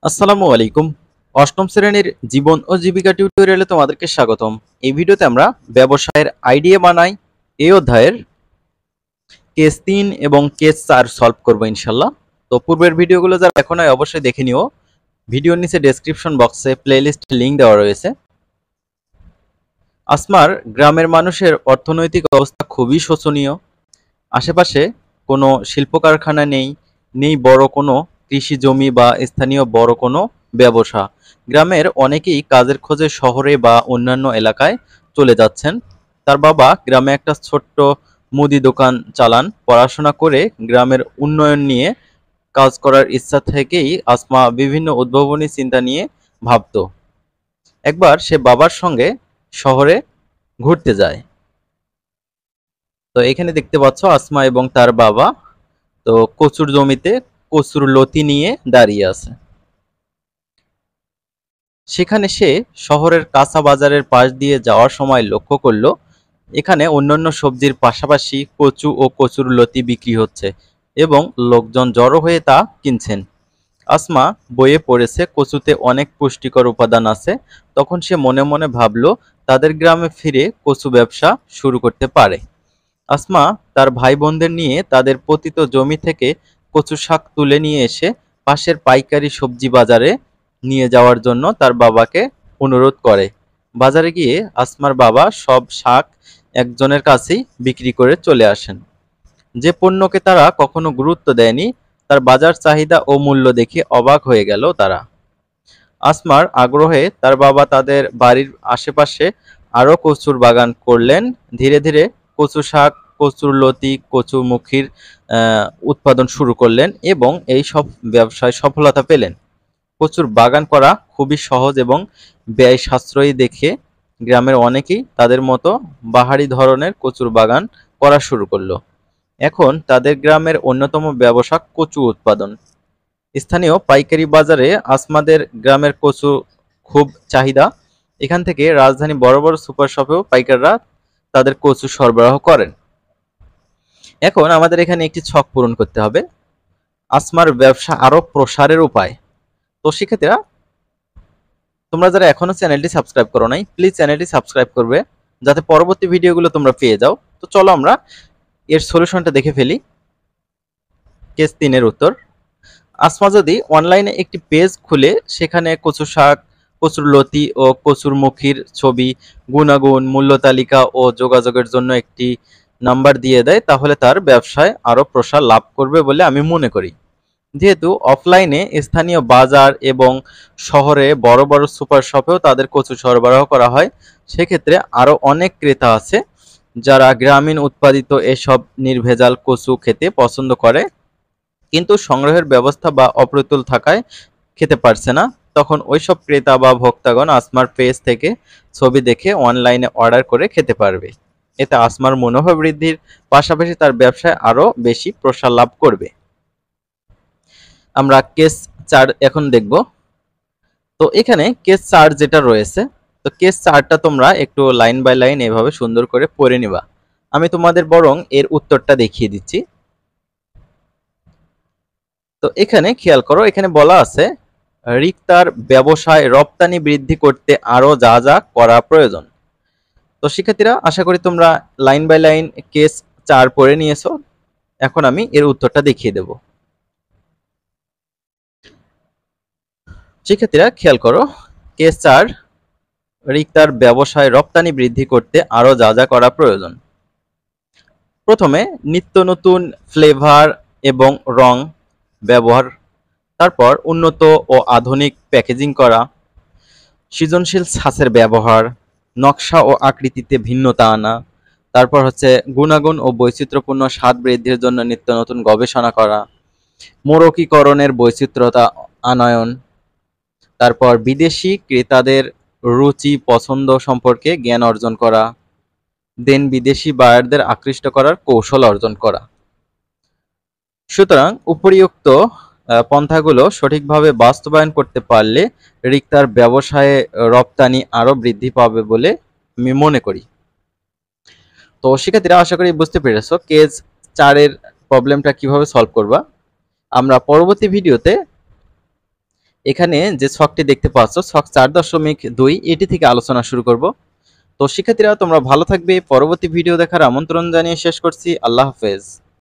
আসসালামু আলাইকুম। অষ্টম শ্রেণীর জীবন ও জীবিকা টিউটোরিয়ালে তোমাদেরকে স্বাগতম। এই ভিডিওতে আমরা ব্যবসায়ের আইডিয়া বানাই এই অধ্যায়ের কেস 3 এবং কেস 4 সলভ করব ইনশাল্লাহ। তো পূর্বের ভিডিওগুলো যারা এখন অবশ্যই দেখে নিও। ভিডিওর নিচে ডেসক্রিপশন বক্সে প্লেলিস্ট লিংক দেওয়া রয়েছে। আসমার গ্রামের মানুষের অর্থনৈতিক অবস্থা খুবই শোচনীয়। আশেপাশে কোনো শিল্প কারখানা নেই, নেই বড় কোনো কৃষি জমি বা স্থানীয় বড় কোনো ব্যবসা। গ্রামের অনেকেই কাজের খোঁজে শহরে বা অন্যান্য এলাকায় চলে যাচ্ছেন। তার বাবা গ্রামে একটা ছোট্ট মুদি দোকান চালান। পড়াশোনা করে গ্রামের উন্নয়ন নিয়ে কাজ করার ইচ্ছা থেকেই আসমা বিভিন্ন উদ্ভাবনী চিন্তা নিয়ে ভাবত। একবার সে বাবার সঙ্গে শহরে ঘুরতে যায়। তো এখানে দেখতে পাচ্ছ আসমা এবং তার বাবা তো কচুর জমিতে কচুর লতি নিয়ে দাঁড়িয়ে আছে। সেখানে সে শহরের কাঁচা বাজারের পাশ দিয়ে যাওয়ার সময় লক্ষ্য করলো এখানে অন্যান্য সবজির পাশাপাশি কচু ও কচুর লতি বিক্রি হচ্ছে এবং লোকজন জড়ো হয়ে তা কিনছেন। আসমা বইয়ে পড়েছে কচুতে অনেক পুষ্টিকর উপাদান আছে। তখন সে মনে মনে ভাবলো তাদের গ্রামে ফিরে কচু ব্যবসা শুরু করতে পারে। আসমা তার ভাই বোনদের নিয়ে তাদের পতিত জমি থেকে কচু শাক তুলে নিয়ে এসে পাশের পাইকারি সবজি বাজারে নিয়ে যাওয়ার জন্য তার বাবাকে অনুরোধ করে। বাজারে গিয়ে আসমার বাবা সব শাক একজনের কাছেই বিক্রি করে চলে আসেন, যে পণ্যকে তারা কখনো গুরুত্ব দেয়নি। তার বাজার চাহিদা ও মূল্য দেখে অবাক হয়ে গেল তারা। আসমার আগ্রহে তার বাবা তাদের বাড়ির আশেপাশে আরো কচুর বাগান করলেন। ধীরে ধীরে কচু শাক, কচুর লতি, কচুমুখির উৎপাদন শুরু করলেন এবং এই সব ব্যবসায় সফলতা পেলেন। কচুর বাগান করা খুবই সহজ এবং ব্যয় সাশ্রয়ী দেখে গ্রামের অনেকেই তাদের মতো বাহারি ধরনের কচুর বাগান করা শুরু করলো। এখন তাদের গ্রামের অন্যতম ব্যবসা কচু উৎপাদন। স্থানীয় পাইকারি বাজারে আসমাদের গ্রামের কচু খুব চাহিদা। এখান থেকে রাজধানী বড় বড় সুপার শপেও পাইকাররা তাদের কচু সরবরাহ করেন। এখন আমাদের এখানে একটি ছক পূরণ করতে হবে, আসমার ব্যবসা আরো প্রসারের উপায়। তো শিক্ষার্থীরা, তোমরা যারা এখনো চ্যানেলটি সাবস্ক্রাইব করো নাই, প্লিজ চ্যানেলটি সাবস্ক্রাইব করবে যাতে পরবর্তী ভিডিওগুলো তোমরা পেয়ে যাও। তো চলো আমরা এর সলিউশনটা দেখে ফেলি। কেস 3 এর উত্তর। আসমা যদি অনলাইনে একটি পেজ খুলে সেখানে কচু শাক, কচুর লতি ও কচুর মুখির ছবি, গুণাগুণ, মূল্য তালিকা ও যোগাযোগের জন্য একটি নাম্বার দিয়ে দেয়, তাহলে তার ব্যবসায় আরো প্রসার লাভ করবে বলে আমি মনে করি। যেহেতু অফলাইনে স্থানীয় বাজার এবং শহরে বড় বড় সুপার শপেও তাদের কচু সরবরাহ করা হয়, সেক্ষেত্রে আরো অনেক ক্রেতা আছে যারা গ্রামীণ উৎপাদিত এসব নির্ভেজাল কচু খেতে পছন্দ করে, কিন্তু সংগ্রহের ব্যবস্থা বা অপ্রতুল থাকায় খেতে পারছে না। তখন ওইসব ক্রেতা বা ভোক্তাগণ আসমার পেজ থেকে ছবি দেখে অনলাইনে অর্ডার করে খেতে পারবে। এতে আসমার মনোভাব বৃদ্ধির পাশাপাশি তার ব্যবসায় আরো বেশি প্রসার লাভ করবে। আমরা কেস 4 এখন দেখব। তো এখানে কেস 4 যেটা রয়েছে, তো কেস 4টা তোমরা একটু লাইন বাই লাইন এভাবে সুন্দর করে পড়ে নিবা। আমি তোমাদের বরং এর উত্তরটা দেখিয়ে দিচ্ছি। তো এখানে খেয়াল করো, এখানে বলা আছে রিক্তার ব্যবসায় রপ্তানি বৃদ্ধি করতে আরো যা যা করা প্রয়োজন। তো শিক্ষার্থীরা, আশা করি তোমরা লাইন বাই লাইন কেস 4 পড়ে নিয়েছো। এখন আমি এর উত্তরটা দেখিয়ে দেব। শিক্ষার্থীরা খেয়াল করো, কেস 4, রিক্তার ব্যবসায় রপ্তানি বৃদ্ধি করতে আরো যা যা করা প্রয়োজন। প্রথমে নিত্য নতুন ফ্লেভার এবং রং ব্যবহার, তারপর উন্নত ও আধুনিক প্যাকেজিং করা, সৃজনশীল ছাঁচের ব্যবহার, নকশা ও আকৃতিতে ভিন্নতা আনা, তারপর হচ্ছে গুণাগুণ ও বৈচিত্র্যপূর্ণ স্বাদ বৃদ্ধির জন্য নিত্য নতুন গবেষণা করা, মোড়কীকরণের বৈচিত্র্যতা আনয়ন, তারপর বিদেশি ক্রেতাদের রুচি পছন্দ সম্পর্কে জ্ঞান অর্জন করা, দেন বিদেশি বায়ারদের আকৃষ্ট করার কৌশল অর্জন করা। সুতরাং উপরিউক্ত পন্থাগুলো সঠিকভাবে বাস্তবায়ন করতে পারলে রিক্তার ব্যবসায়ে রপ্তানি আরো বৃদ্ধি পাবে বলে আমি মনে করি। তো শিক্ষার্থীরা, আশা করি বুঝতে পেরেছো কেস 4 এর প্রবলেমটা কিভাবে সলভ করবা। আমরা পরবর্তী ভিডিওতে এখানে যে ছকটি দেখতে পাচ্ছ, ছক 4.2, এটি থেকে আলোচনা শুরু করব। তো শিক্ষার্থীরা, তোমরা ভালো থাকবে। পরবর্তী ভিডিও দেখার আমন্ত্রণ জানিয়ে শেষ করছি। আল্লাহ হাফেজ।